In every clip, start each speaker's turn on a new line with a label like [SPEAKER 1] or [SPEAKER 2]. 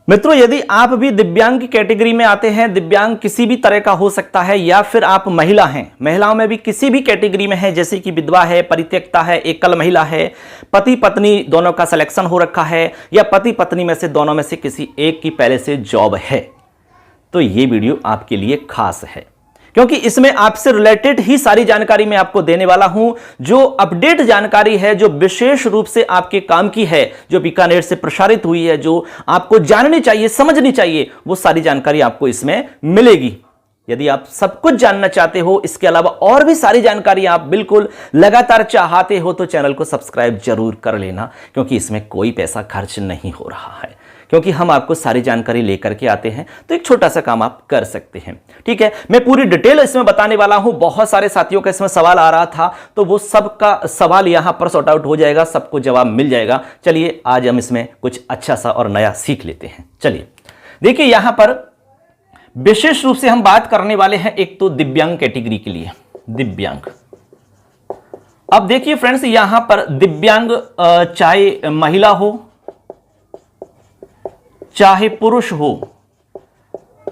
[SPEAKER 1] मित्रों, यदि आप भी दिव्यांग की कैटेगरी में आते हैं, दिव्यांग किसी भी तरह का हो सकता है, या फिर आप महिला हैं, महिलाओं में भी किसी भी कैटेगरी में है, जैसे कि विधवा है, परित्यक्ता है, एकल महिला है, पति पत्नी दोनों का सिलेक्शन हो रखा है, या पति पत्नी में से दोनों में से किसी एक की पहले से जॉब है, तो ये वीडियो आपके लिए खास है, क्योंकि इसमें आपसे रिलेटेड ही सारी जानकारी मैं आपको देने वाला हूं। जो अपडेट जानकारी है, जो विशेष रूप से आपके काम की है, जो बीकानेर से प्रसारित हुई है, जो आपको जाननी चाहिए, समझनी चाहिए, वो सारी जानकारी आपको इसमें मिलेगी। यदि आप सब कुछ जानना चाहते हो, इसके अलावा और भी सारी जानकारी आप बिल्कुल लगातार चाहते हो, तो चैनल को सब्सक्राइब जरूर कर लेना, क्योंकि इसमें कोई पैसा खर्च नहीं हो रहा है, क्योंकि हम आपको सारी जानकारी लेकर के आते हैं, तो एक छोटा सा काम आप कर सकते हैं। ठीक है, मैं पूरी डिटेल इसमें बताने वाला हूं। बहुत सारे साथियों का इसमें सवाल आ रहा था, तो वो सबका सवाल यहां पर सॉर्ट आउट हो जाएगा, सबको जवाब मिल जाएगा। चलिए आज हम इसमें कुछ अच्छा सा और नया सीख लेते हैं। चलिए देखिए, यहां पर विशेष रूप से हम बात करने वाले हैं एक तो दिव्यांग कैटेगरी के लिए। दिव्यांग, अब देखिए फ्रेंड्स, यहां पर दिव्यांग चाहे महिला हो चाहे पुरुष हो,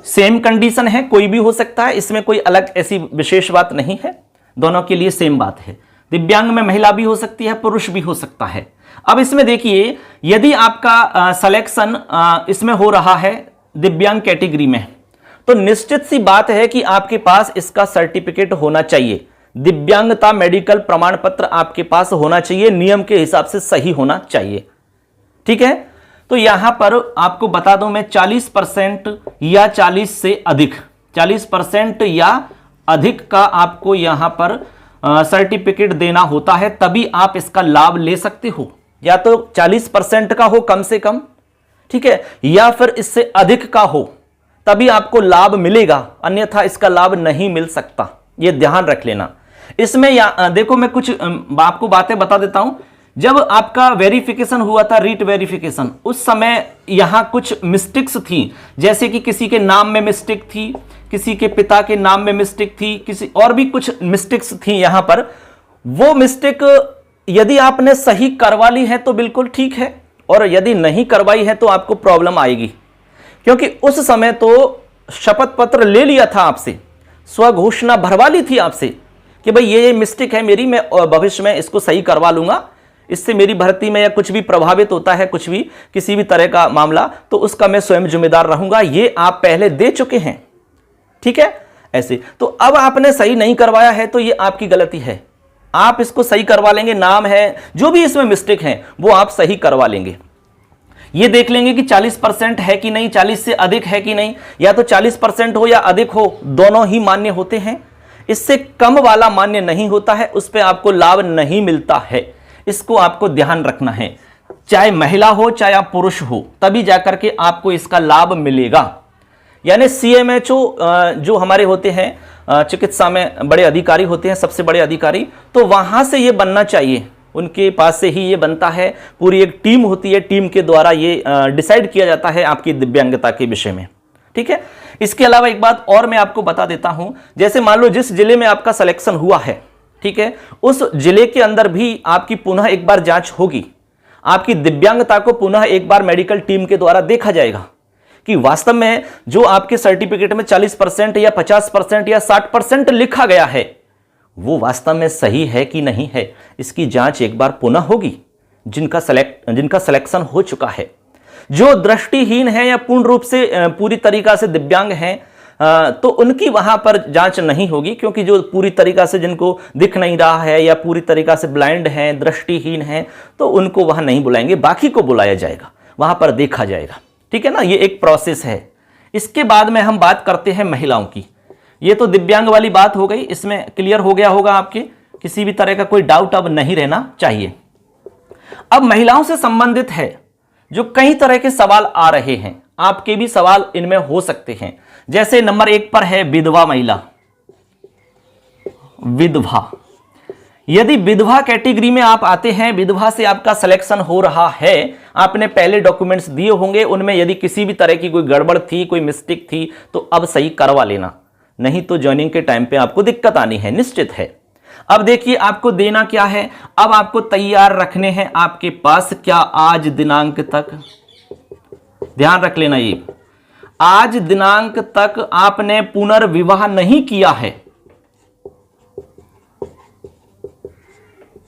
[SPEAKER 1] सेम कंडीशन है, कोई भी हो सकता है, इसमें कोई अलग ऐसी विशेष बात नहीं है, दोनों के लिए सेम बात है। दिव्यांग में महिला भी हो सकती है, पुरुष भी हो सकता है। अब इसमें देखिए, यदि आपका सिलेक्शन इसमें हो रहा है दिव्यांग कैटेगरी में, तो निश्चित सी बात है कि आपके पास इसका सर्टिफिकेट होना चाहिए, दिव्यांगता मेडिकल प्रमाण पत्र आपके पास होना चाहिए, नियम के हिसाब से सही होना चाहिए। ठीक है, तो यहां पर आपको बता दूं मैं, 40% या 40 से अधिक, 40% या अधिक का आपको यहां पर सर्टिफिकेट देना होता है, तभी आप इसका लाभ ले सकते हो। या तो 40% का हो कम से कम, ठीक है, या फिर इससे अधिक का हो, तभी आपको लाभ मिलेगा, अन्यथा इसका लाभ नहीं मिल सकता। यह ध्यान रख लेना। इसमें देखो, मैं कुछ आपको बातें बता देता हूं। जब आपका वेरिफिकेशन हुआ था, रीट वेरिफिकेशन, उस समय यहां कुछ मिस्टेक्स थी, जैसे कि किसी के नाम में मिस्टेक थी, किसी के पिता के नाम में मिस्टेक थी, किसी और भी कुछ मिस्टेक्स थी यहां पर। वो मिस्टेक यदि आपने सही करवा ली है तो बिल्कुल ठीक है, और यदि नहीं करवाई है तो आपको प्रॉब्लम आएगी, क्योंकि उस समय तो शपथ पत्र ले लिया था आपसे, स्वघोषणा भरवा ली थी आपसे कि भाई ये मिस्टेक है मेरी, मैं भविष्य में इसको सही करवा लूंगा, इससे मेरी भर्ती में या कुछ भी प्रभावित होता है, कुछ भी किसी भी तरह का मामला, तो उसका मैं स्वयं जिम्मेदार रहूंगा, ये आप पहले दे चुके हैं। ठीक है, ऐसे तो अब आपने सही नहीं करवाया है तो ये आपकी गलती है, आप इसको सही करवा लेंगे। नाम है, जो भी इसमें मिस्टेक है वो आप सही करवा लेंगे। ये देख लेंगे कि 40% है कि नहीं, 40 से अधिक है कि नहीं, या तो 40% हो या अधिक हो, दोनों ही मान्य होते हैं। इससे कम वाला मान्य नहीं होता है, उस पर आपको लाभ नहीं मिलता है, इसको आपको ध्यान रखना है। चाहे महिला हो चाहे आप पुरुष हो, तभी जाकर के आपको इसका लाभ मिलेगा। यानी सीएमएचओ जो हमारे होते हैं, चिकित्सा में बड़े अधिकारी होते हैं, सबसे बड़े अधिकारी, तो वहां से ये बनना चाहिए, उनके पास से ही ये बनता है। पूरी एक टीम होती है, टीम के द्वारा ये डिसाइड किया जाता है आपकी दिव्यांगता के विषय में। ठीक है, इसके अलावा एक बात और मैं आपको बता देता हूं, जैसे मान लो जिस जिले में आपका सिलेक्शन हुआ है, ठीक है, उस जिले के अंदर भी आपकी पुनः एक बार जांच होगी, आपकी दिव्यांगता को पुनः एक बार मेडिकल टीम के द्वारा देखा जाएगा कि वास्तव में जो आपके सर्टिफिकेट में 40% या 50% या 60% लिखा गया है, वो वास्तव में सही है कि नहीं है। इसकी जांच एक बार पुनः होगी। जिनका सिलेक्शन हो चुका है, जो दृष्टिहीन है या पूर्ण रूप से पूरी तरीका से दिव्यांग हैं, तो उनकी वहां पर जांच नहीं होगी, क्योंकि जो पूरी तरीका से जिनको दिख नहीं रहा है या पूरी तरीका से ब्लाइंड हैं, दृष्टिहीन हैं, तो उनको वहां नहीं बुलाएंगे, बाकी को बुलाया जाएगा, वहां पर देखा जाएगा। ठीक है ना, ये एक प्रोसेस है। इसके बाद में हम बात करते हैं महिलाओं की। ये तो दिव्यांग वाली बात हो गई, इसमें क्लियर हो गया होगा आपके, किसी भी तरह का कोई डाउट अब नहीं रहना चाहिए। अब महिलाओं से संबंधित है जो कई तरह के सवाल आ रहे हैं, आपके भी सवाल इनमें हो सकते हैं। जैसे नंबर 1 पर है विधवा महिला। विधवा, यदि विधवा कैटेगरी में आप आते हैं, विधवा से आपका सिलेक्शन हो रहा है, आपने पहले डॉक्यूमेंट्स दिए होंगे, उनमें यदि किसी भी तरह की कोई गड़बड़ थी, कोई मिस्टेक थी, तो अब सही करवा लेना, नहीं तो ज्वाइनिंग के टाइम पे आपको दिक्कत आनी है, निश्चित है। अब देखिए आपको देना क्या है, अब आपको तैयार रखने हैं आपके पास क्या, आज दिनांक तक ध्यान रख लेना ये, आज दिनांक तक आपने पुनर्विवाह नहीं किया है,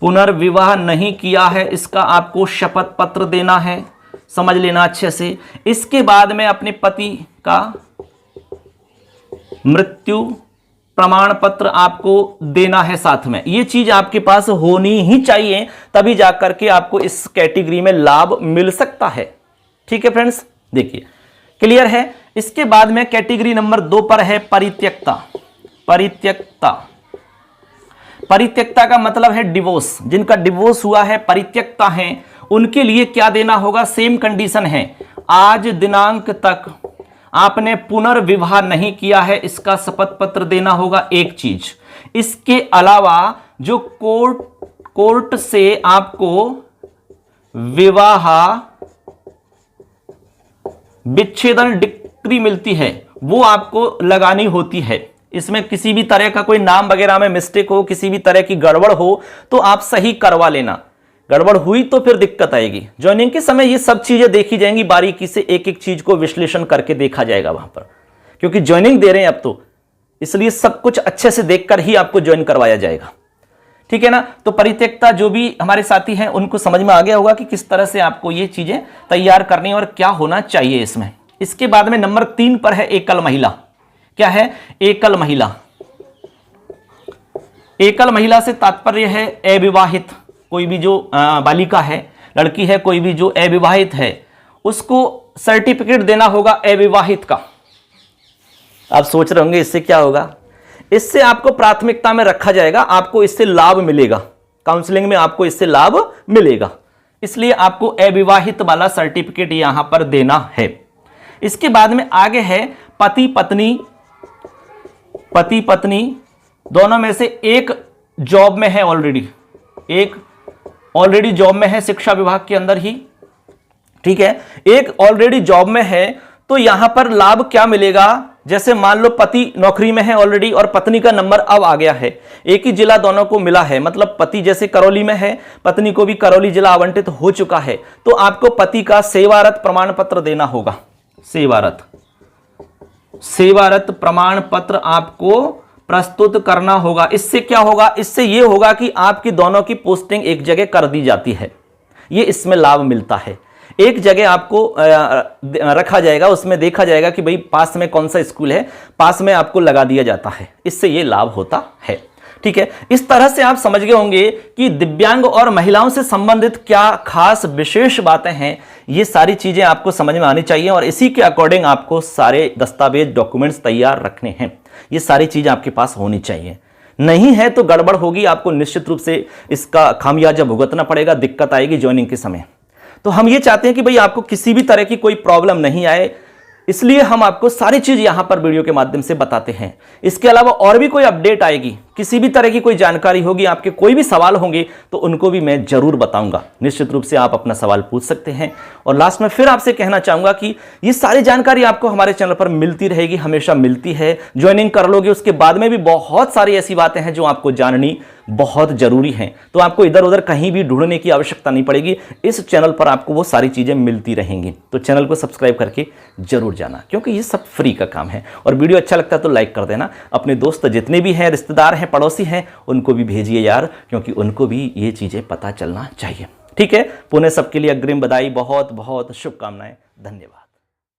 [SPEAKER 1] पुनर्विवाह नहीं किया है, इसका आपको शपथ पत्र देना है, समझ लेना अच्छे से। इसके बाद में अपने पति का मृत्यु प्रमाण पत्र आपको देना है साथ में। यह चीज आपके पास होनी ही चाहिए, तभी जाकर के आपको इस कैटेगरी में लाभ मिल सकता है। ठीक है फ्रेंड्स, देखिए क्लियर है। इसके बाद में कैटेगरी नंबर 2 पर है परित्यक्ता। परित्यक्ता, परित्यक्ता का मतलब है डिवोर्स। जिनका डिवोर्स हुआ है, परित्यक्ता हैं, उनके लिए क्या देना होगा? सेम कंडीशन है, आज दिनांक तक आपने पुनर्विवाह नहीं किया है, इसका शपथ पत्र देना होगा, एक चीज। इसके अलावा जो कोर्ट से आपको विवाह विच्छेदन डिक्री मिलती है, वो आपको लगानी होती है। इसमें किसी भी तरह का कोई नाम वगैरह में मिस्टेक हो, किसी भी तरह की गड़बड़ हो तो आप सही करवा लेना। गड़बड़ हुई तो फिर दिक्कत आएगी। ज्वाइनिंग के समय ये सब चीजें देखी जाएंगी, बारीकी से एक एक चीज को विश्लेषण करके देखा जाएगा वहां पर, क्योंकि ज्वाइनिंग दे रहे हैं अब तो, इसलिए सब कुछ अच्छे से देखकर ही आपको ज्वाइन करवाया जाएगा। ठीक है ना। तो परित्यक्ता जो भी हमारे साथी हैं उनको समझ में आ गया होगा कि किस तरह से आपको ये चीजें तैयार करनी और क्या होना चाहिए इसमें। इसके बाद में नंबर 3 पर है एकल महिला। क्या है? एकल महिला। एकल महिला से तात्पर्य है अविवाहित। कोई भी जो बालिका है, लड़की है, कोई भी जो अविवाहित है, उसको सर्टिफिकेट देना होगा अविवाहित का। आप सोच रहे होंगे इससे क्या होगा? इससे आपको प्राथमिकता में रखा जाएगा, आपको इससे लाभ मिलेगा, काउंसलिंग में आपको इससे लाभ मिलेगा, इसलिए आपको अविवाहित वाला सर्टिफिकेट यहां पर देना है। इसके बाद में आगे है पति पत्नी। पति पत्नी दोनों में से एक जॉब में है ऑलरेडी, एक ऑलरेडी जॉब में है शिक्षा विभाग के अंदर ही। ठीक है, एक ऑलरेडी जॉब में है, तो यहां पर लाभ क्या मिलेगा? जैसे मान लो पति नौकरी में है ऑलरेडी और पत्नी का नंबर अब आ गया है, एक ही जिला दोनों को मिला है, मतलब पति जैसे करौली में है, पत्नी को भी करौली जिला आवंटित हो चुका है, तो आपको पति का सेवारत प्रमाण पत्र देना होगा। सेवारत प्रमाण पत्र आपको प्रस्तुत करना होगा। इससे क्या होगा? इससे यह होगा कि आपकी दोनों की पोस्टिंग एक जगह कर दी जाती है, ये इसमें लाभ मिलता है। एक जगह आपको रखा जाएगा, उसमें देखा जाएगा कि भाई पास में कौन सा स्कूल है, पास में आपको लगा दिया जाता है, इससे ये लाभ होता है। ठीक है, इस तरह से आप समझ गए होंगे कि दिव्यांग और महिलाओं से संबंधित क्या खास विशेष बातें हैं। ये सारी चीजें आपको समझ में आनी चाहिए और इसी के अकॉर्डिंग आपको सारे दस्तावेज डॉक्यूमेंट्स तैयार रखने हैं। ये सारी चीज आपके पास होनी चाहिए, नहीं है तो गड़बड़ होगी, आपको निश्चित रूप से इसका खामियाजा भुगतना पड़ेगा, दिक्कत आएगी ज्वाइनिंग के समय। तो हम ये चाहते हैं कि भाई आपको किसी भी तरह की कोई प्रॉब्लम नहीं आए, इसलिए हम आपको सारी चीज यहां पर वीडियो के माध्यम से बताते हैं। इसके अलावा और भी कोई अपडेट आएगी, किसी भी तरह की कोई जानकारी होगी, आपके कोई भी सवाल होंगे तो उनको भी मैं जरूर बताऊंगा। निश्चित रूप से आप अपना सवाल पूछ सकते हैं। और लास्ट में फिर आपसे कहना चाहूंगा कि ये सारी जानकारी आपको हमारे चैनल पर मिलती रहेगी, हमेशा मिलती है। ज्वाइनिंग कर लोगे उसके बाद में भी बहुत सारी ऐसी बातें हैं जो आपको जाननी बहुत जरूरी हैं, तो आपको इधर उधर कहीं भी ढूंढने की आवश्यकता नहीं पड़ेगी। इस चैनल पर आपको वो सारी चीजें मिलती रहेंगी। तो चैनल को सब्सक्राइब करके जरूर जाना, क्योंकि ये सब फ्री का काम है। और वीडियो अच्छा लगता है तो लाइक कर देना। अपने दोस्त जितने भी हैं, रिश्तेदार हैं, पड़ोसी हैं, उनको भी भेजिए यार, क्योंकि उनको भी ये चीजें पता चलना चाहिए। ठीक है, पुनः सबके लिए अग्रिम बधाई, बहुत बहुत शुभकामनाएं, धन्यवाद।